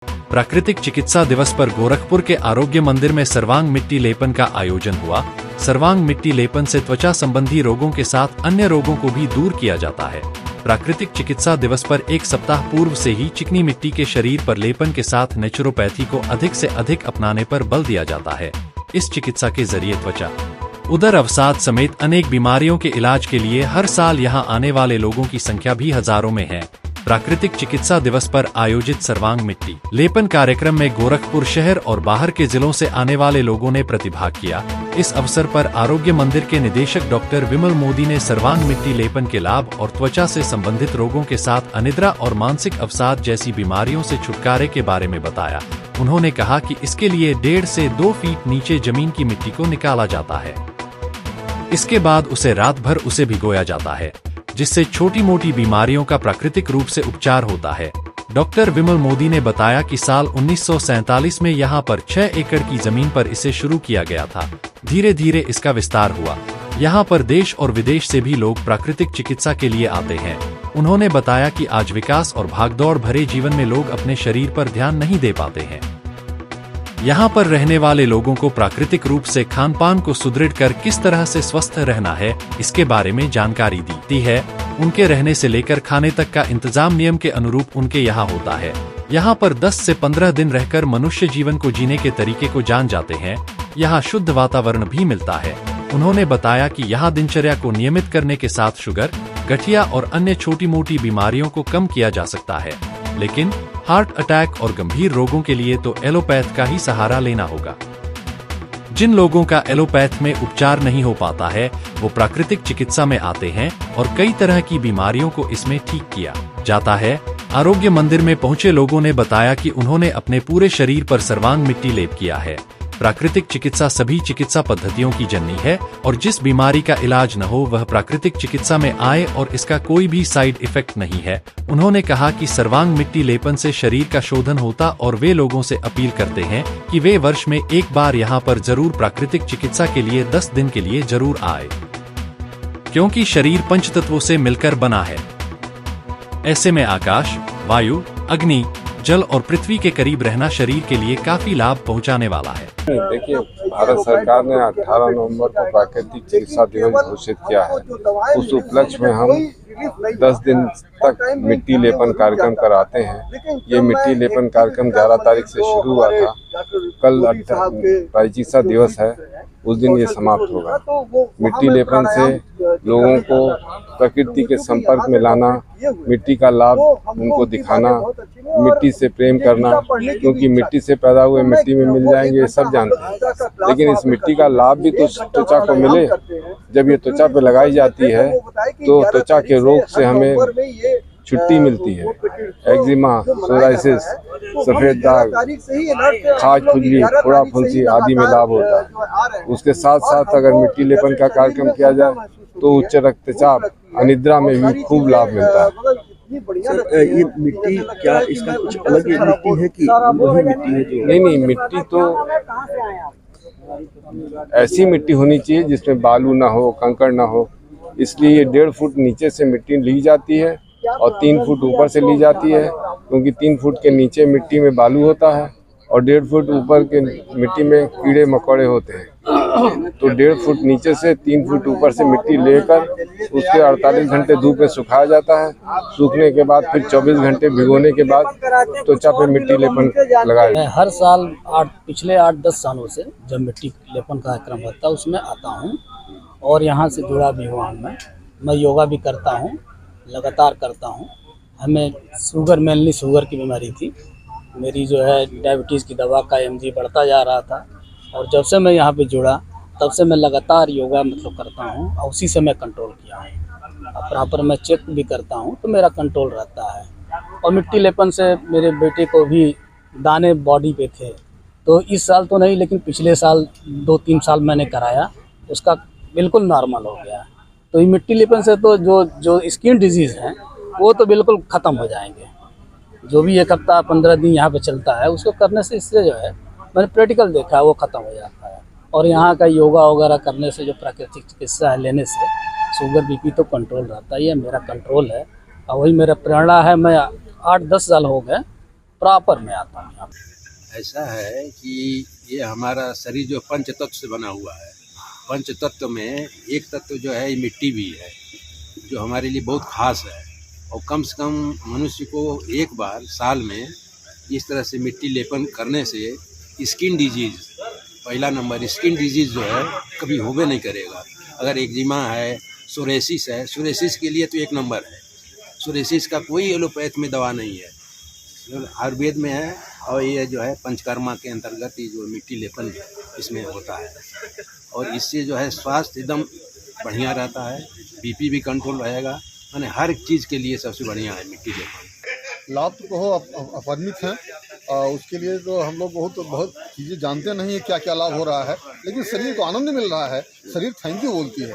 प्राकृतिक चिकित्सा दिवस पर गोरखपुर के आरोग्य मंदिर में सर्वांग मिट्टी लेपन का आयोजन हुआ। सर्वांग मिट्टी लेपन से त्वचा संबंधी रोगों के साथ अन्य रोगों को भी दूर किया जाता है। प्राकृतिक चिकित्सा दिवस पर एक सप्ताह पूर्व से ही चिकनी मिट्टी के शरीर पर लेपन के साथ नेचुरोपैथी को अधिक से अधिक अपनाने पर बल दिया जाता है। इस चिकित्सा के जरिए त्वचा, उदर अवसाद समेत अनेक बीमारियों के इलाज के लिए हर साल यहां आने वाले लोगों की संख्या भी हजारों में है। प्राकृतिक चिकित्सा दिवस पर आयोजित सर्वांग मिट्टी लेपन कार्यक्रम में गोरखपुर शहर और बाहर के जिलों से आने वाले लोगों ने प्रतिभाग किया। इस अवसर पर आरोग्य मंदिर के निदेशक डॉक्टर विमल मोदी ने सर्वांग मिट्टी लेपन के लाभ और त्वचा से संबंधित रोगों के साथ अनिद्रा और मानसिक अवसाद जैसी बीमारियों से छुटकारे के बारे में बताया। उन्होंने कहा कि इसके लिए 1.5 से 2 फीट नीचे जमीन की मिट्टी को निकाला जाता है। इसके बाद उसे रात भर उसे भिगोया जाता है, जिससे छोटी मोटी बीमारियों का प्राकृतिक रूप से उपचार होता है। डॉक्टर विमल मोदी ने बताया कि साल 1947 में यहाँ पर 6 एकड़ की जमीन पर इसे शुरू किया गया था। धीरे धीरे इसका विस्तार हुआ। यहाँ पर देश और विदेश से भी लोग प्राकृतिक चिकित्सा के लिए आते हैं। उन्होंने बताया कि आज विकास और भागदौड़ भरे जीवन में लोग अपने शरीर पर ध्यान नहीं दे पाते हैं। यहाँ पर रहने वाले लोगों को प्राकृतिक रूप से खान पान को सुदृढ़ कर किस तरह से स्वस्थ रहना है, इसके बारे में जानकारी दी है। उनके रहने से लेकर खाने तक का इंतजाम नियम के अनुरूप उनके यहाँ होता है। यहाँ पर 10 से 15 दिन रहकर मनुष्य जीवन को जीने के तरीके को जान जाते हैं। यहाँ शुद्ध वातावरण भी मिलता है। उन्होंने बताया कि यहाँ दिनचर्या को नियमित करने के साथ शुगर, गठिया और अन्य छोटी मोटी बीमारियों को कम किया जा सकता है, लेकिन हार्ट अटैक और गंभीर रोगों के लिए तो एलोपैथ का ही सहारा लेना होगा। जिन लोगों का एलोपैथ में उपचार नहीं हो पाता है, वो प्राकृतिक चिकित्सा में आते हैं और कई तरह की बीमारियों को इसमें ठीक किया जाता है। आरोग्य मंदिर में पहुंचे लोगों ने बताया कि उन्होंने अपने पूरे शरीर पर सर्वांग मिट्टी लेप किया है। प्राकृतिक चिकित्सा सभी चिकित्सा पद्धतियों की जननी है और जिस बीमारी का इलाज न हो वह प्राकृतिक चिकित्सा में आए और इसका कोई भी साइड इफेक्ट नहीं है। उन्होंने कहा कि सर्वांग मिट्टी लेपन से शरीर का शोधन होता और वे लोगों से अपील करते हैं कि वे वर्ष में एक बार यहाँ पर जरूर प्राकृतिक चिकित्सा के लिए 10 दिन के लिए जरूर आए, क्योंकि शरीर पंचतत्वों से मिलकर बना है। ऐसे में आकाश, वायु, अग्नि, जल और पृथ्वी के करीब रहना शरीर के लिए काफी लाभ पहुंचाने वाला है। देखिए, भारत सरकार ने 18 नवंबर को प्राकृतिक चिकित्सा दिवस घोषित किया है। उस उपलक्ष्य में हम 10 दिन तक मिट्टी लेपन कार्यक्रम कराते हैं। ये मिट्टी लेपन कार्यक्रम 11 तारीख से शुरू हुआ था। कल प्राकृतिक चिकित्सा दिवस है, उस दिन ये समाप्त होगा। मिट्टी लेपन से लोगों को प्रकृति के संपर्क में लाना, मिट्टी का लाभ उनको दिखाना, मिट्टी से प्रेम करना, क्योंकि मिट्टी से पैदा हुए मिट्टी में मिल जाएंगे, ये सब जानते हैं। लेकिन इस मिट्टी का लाभ भी तो त्वचा को मिले। जब ये त्वचा पे लगाई जाती है तो त्वचा के रोग से हमें छुट्टी मिलती है। एक्जिमा, सोराइसिस, सफेद दाग, खाज खुजली, फोड़ा फुंसी आदि में लाभ होता है। उसके साथ साथ अगर मिट्टी लेपन का कार्यक्रम किया जाए तो उच्च रक्तचाप, अनिद्रा में भी खूब लाभ मिलता है। सर, ये मिट्टी क्या इसका कुछ अलग मिट्टी है कि वही मिट्टी है जो? नहीं, मिट्टी तो ऐसी मिट्टी होनी चाहिए जिसमें बालू ना हो, कंकड़ ना हो। इसलिए ये 1.5 फुट नीचे से मिट्टी ली जाती है और 3 फुट ऊपर से ली जाती है, क्योंकि 3 फुट के नीचे मिट्टी में बालू होता है और 1.5 फुट ऊपर के मिट्टी में कीड़े मकोड़े होते हैं। तो 1.5 फुट नीचे से 3 फुट ऊपर से मिट्टी लेकर उसके 48 घंटे धूप में सुखाया जाता है। सूखने के बाद फिर 24 घंटे भिगोने के बाद त्वचा पे मिट्टी लेपन लगाया। मैं हर साल पिछले 8-10 सालों से जब मिट्टी लेपन कार्यक्रम होता है उसमें आता हूँ और यहाँ से जुड़ा भी हुआ हूँ। मैं योगा भी करता हूँ, लगातार करता हूँ। हमें मेनली शुगर की बीमारी थी। मेरी जो है डायबिटीज़ की दवा का mg बढ़ता जा रहा था और जब से मैं यहाँ पे जुड़ा तब से मैं लगातार योगा करता हूँ और उसी से मैं कंट्रोल किया हूँ। प्रॉपर मैं चेक भी करता हूँ तो मेरा कंट्रोल रहता है। और मिट्टी लेपन से मेरे बेटे को भी दाने बॉडी पे थे, तो इस साल तो नहीं लेकिन पिछले साल 2-3 साल मैंने कराया, उसका बिल्कुल नॉर्मल हो गया। तो ये मिट्टी लेपन से तो जो स्किन डिजीज़ हैं वो तो बिल्कुल ख़त्म हो जाएंगे। जो भी 1 हफ्ता 15 दिन यहाँ पे चलता है उसको करने से इससे जो है मैंने प्रैक्टिकल देखा है वो ख़त्म हो जाता है। और यहाँ का योगा वगैरह करने से जो प्राकृतिक चिकित्सा लेने से शुगर बीपी तो कंट्रोल रहता ही है। मेरा कंट्रोल है और वही मेरा प्रेरणा है। मैं 8-10 साल हो गए प्रॉपर मैं आता हूँ यहाँ पे। ऐसा है कि ये हमारा शरीर जो पंच तत्व से बना हुआ है, पंच तत्व में एक तत्व जो है ये मिट्टी भी है, जो हमारे लिए बहुत खास है। और कम से कम मनुष्य को एक बार साल में इस तरह से मिट्टी लेपन करने से स्किन डिजीज़, पहला नंबर स्किन डिजीज़ जो है कभी होबे नहीं करेगा। अगर एक्जिमा है, सोरेसिस है, सोरेसिस के लिए तो एक नंबर है। सोरेसिस का कोई एलोपैथ में दवा नहीं है, आयुर्वेद में है। और ये जो है पंचकर्मा के अंतर्गत ये जो मिट्टी लेपन इसमें होता है, और इससे जो है स्वास्थ्य एकदम बढ़िया रहता है, बीपी भी कंट्रोल रहेगा, यानी हर चीज़ के लिए सबसे बढ़िया है मिट्टी लेपन। लाभ तो बहुत अपरिमित हैं, उसके लिए तो हम लोग बहुत चीज़ें जानते नहीं है क्या क्या लाभ हो रहा है, लेकिन शरीर को आनंद मिल रहा है, शरीर थैंक यू बोलती है।